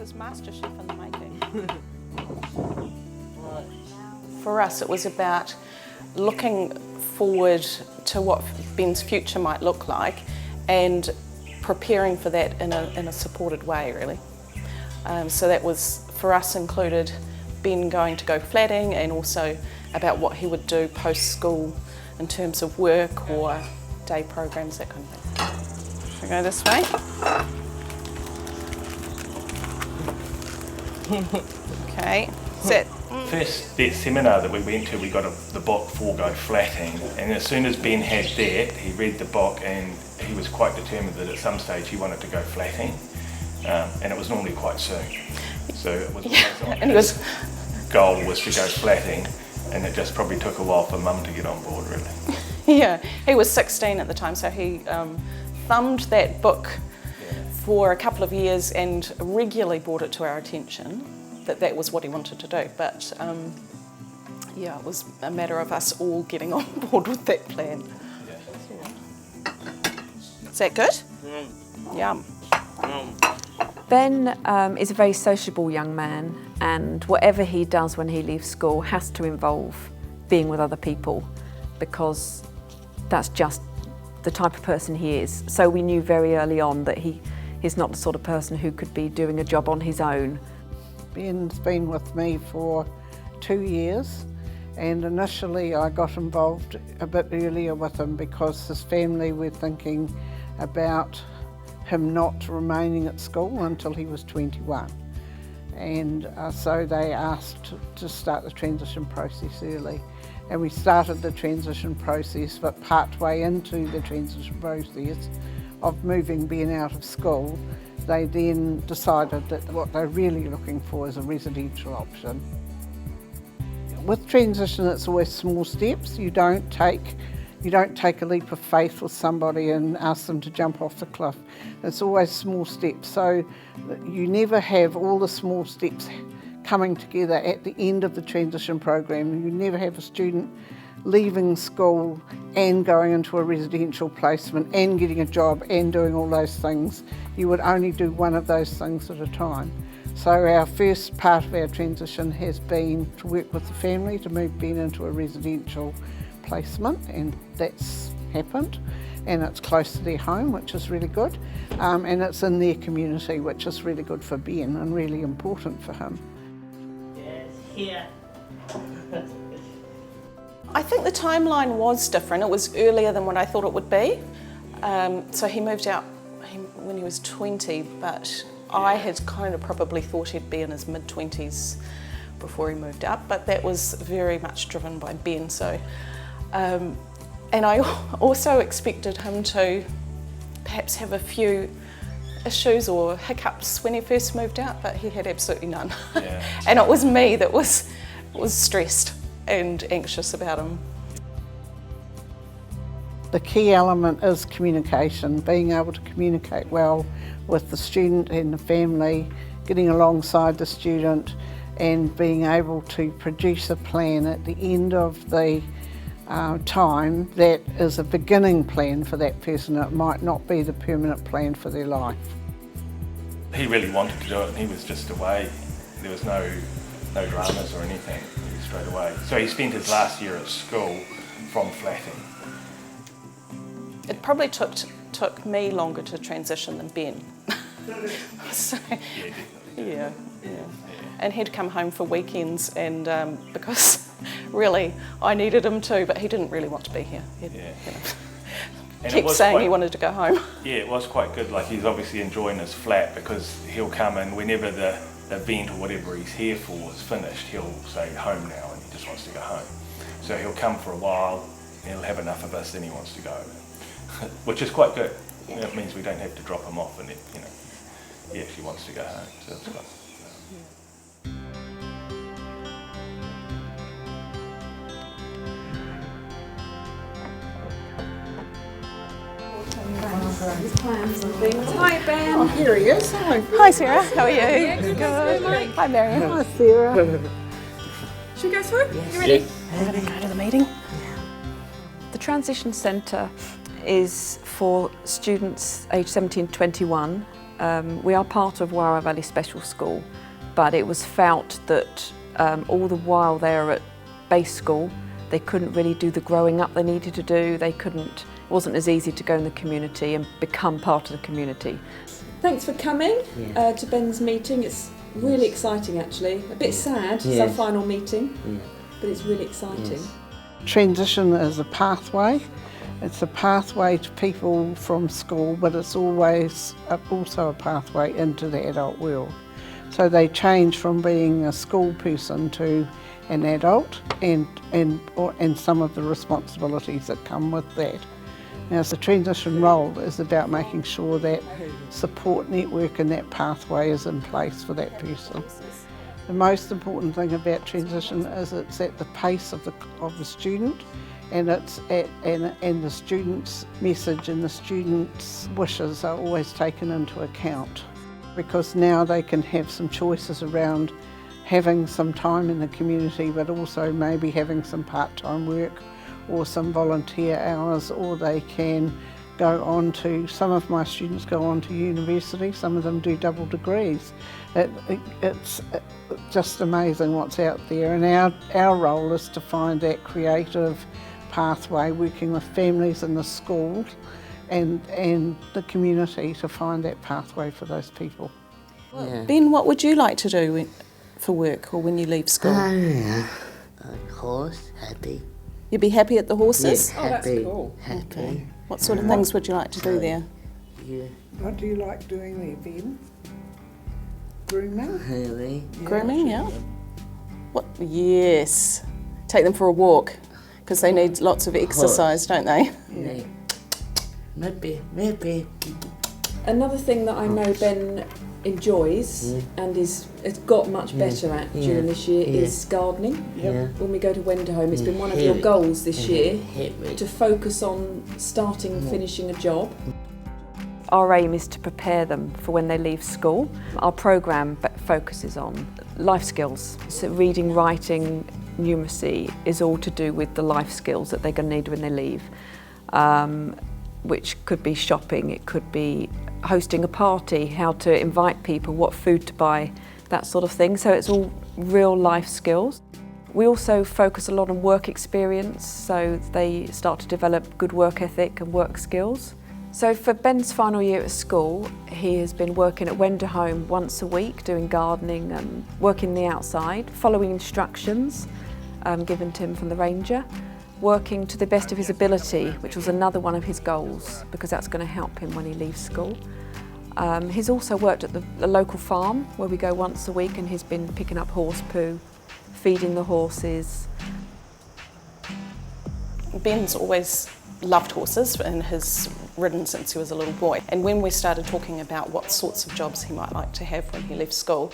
is Master Chef in the making. For us, it was about looking forward to what Ben's future might look like and preparing for that in a supported way, really. So that was, for us, included Ben going to go flatting and also about what he would do post-school in terms of work or day programs, that kind of thing. Should we go this way? Okay, sit. First seminar that we went to, we got the book For Go Flatting, and as soon as Ben had that, he read the book and he was quite determined that at some stage he wanted to go flatting, and it was normally quite soon. So it was his goal was to go flatting, and it just probably took a while for Mum to get on board, really. Yeah, he was 16 at the time, so he thumbed that book for a couple of years and regularly brought it to our attention that was what he wanted to do. But yeah, it was a matter of us all getting on board with that plan. Yeah. Is that good? Yum. Ben is a very sociable young man, and whatever he does when he leaves school has to involve being with other people, because that's just the type of person he is. So we knew very early on that he's not the sort of person who could be doing a job on his own. Ben's been with me for 2 years, and initially I got involved a bit earlier with him because his family were thinking about him not remaining at school until he was 21. And so they asked to start the transition process early. And we started the transition process, but partway into the transition process of moving Ben out of school, they then decided that what they're really looking for is a residential option. With transition, it's always small steps. You don't take a leap of faith with somebody and ask them to jump off the cliff. It's always small steps. So you never have all the small steps coming together at the end of the transition program. You never have a student leaving school and going into a residential placement and getting a job and doing all those things. You would only do one of those things at a time. So our first part of our transition has been to work with the family to move Ben into a residential placement, and that's happened, and it's close to their home, which is really good, and it's in their community, which is really good for Ben and really important for him. Yes, here. I think the timeline was different. It was earlier than what I thought it would be. So he moved out when he was 20, but I had kind of probably thought he'd be in his mid-20s before he moved out, but that was very much driven by Ben. So, and I also expected him to perhaps have a few issues or hiccups when he first moved out, but he had absolutely none. Yeah. And it was me that was stressed and anxious about him. The key element is communication, being able to communicate well with the student and the family, getting alongside the student and being able to produce a plan at the end of the time that is a beginning plan for that person. It might not be the permanent plan for their life. He really wanted to do it, and he was just away. There was no dramas or anything. He was straight away. So he spent his last year at school from flatting. It probably took me longer to transition than Ben. So, Yeah, definitely. yeah. And he'd come home for weekends, and because really I needed him too, but he didn't really want to be here. Kept saying he wanted to go home. Yeah, it was quite good. Like, he's obviously enjoying his flat because he'll come in whenever the event or whatever he's here for is finished, he'll say home now, and he just wants to go home. So he'll come for a while, and he'll have enough of us, then he wants to go. Which is quite good. It means we don't have to drop him off, and he actually wants to go home. So that's good. Hi Ben. Oh, here he is. Hi Sarah, how are you? Yeah, Good. Mike. Hi Marion. Hi Sarah. Should we go through? You ready? We're going to go to the meeting. The Transition Centre is for students aged 17 to 21 We are part of Warra Valley Special School, but it was felt that all the while they were at base school, they couldn't really do the growing up they needed to do. It wasn't as easy to go in the community and become part of the community. Thanks for coming to Ben's meeting. It's really exciting actually. A bit sad, it's our final meeting, but it's really exciting. Yes. Transition is a pathway. It's a pathway to people from school, but it's always also a pathway into the adult world. So they change from being a school person to an adult and some of the responsibilities that come with that. Now, the transition role is about making sure that support network and that pathway is in place for that person. The most important thing about transition is it's at the pace of the student, and and the student's message and the student's wishes are always taken into account, because now they can have some choices around having some time in the community, but also maybe having some part-time work or some volunteer hours, or they can go on to, some of my students go on to university, some of them do double degrees. It's just amazing what's out there, and our role is to find that creative pathway, working with families in the schools and the community to find that pathway for those people. Yeah. Ben, what would you like to do for work or when you leave school? A horse, happy. You'd be happy at the horses? Yeah, happy. Oh, that's cool. Happy. Okay. What sort of things would you like to do there? Yeah. What do you like doing there, Ben? Grooming? Really? Grooming, yeah. What? Yes. Take them for a walk, because they need lots of exercise, don't they? Yeah. Maybe. Another thing that I know Ben enjoys and has got much better at during this year is gardening. Yeah. When we go to Wenderholm, it's been one of your goals this year Hit to focus on starting and finishing a job. Our aim is to prepare them for when they leave school. Our programme focuses on life skills. So reading, writing, numeracy is all to do with the life skills that they're going to need when they leave, which could be shopping, it could be hosting a party, how to invite people, what food to buy, that sort of thing. So it's all real life skills. We also focus a lot on work experience, so they start to develop good work ethic and work skills. So for Ben's final year at school, he has been working at Wenderholm once a week, doing gardening and working the outside, following instructions given to him from the ranger, working to the best of his ability, which was another one of his goals, because that's going to help him when he leaves school. He's also worked at the local farm, where we go once a week, and he's been picking up horse poo, feeding the horses. Ben's always loved horses and has ridden since he was a little boy. And when we started talking about what sorts of jobs he might like to have when he left school,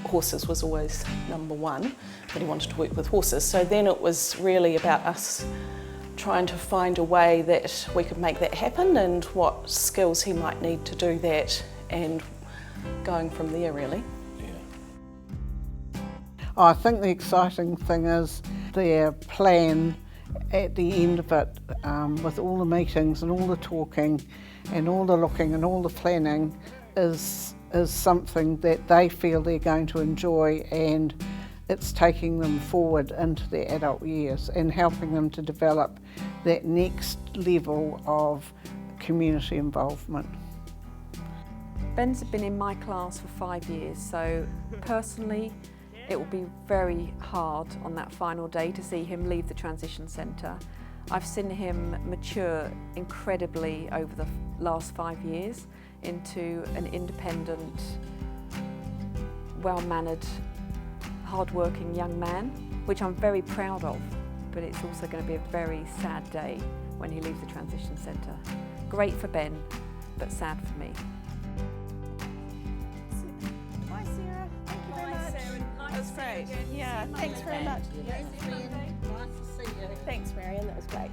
horses was always number one, but he wanted to work with horses. So then it was really about us trying to find a way that we could make that happen and what skills he might need to do that, and going from there really. I think the exciting thing is their plan at the end of it, with all the meetings and all the talking and all the looking and all the planning, is something that they feel they're going to enjoy, and it's taking them forward into their adult years and helping them to develop that next level of community involvement. Ben's been in my class for 5 years, so personally it will be very hard on that final day to see him leave the transition centre. I've seen him mature incredibly over the last 5 years into an independent, well-mannered, hard-working young man, which I'm very proud of, but it's also going to be a very sad day when he leaves the transition centre. Great for Ben, but sad for me. Bye Sarah, thank you very much. That was great. Yeah, thanks very much. Nice to see you. Thanks Marion, that was great.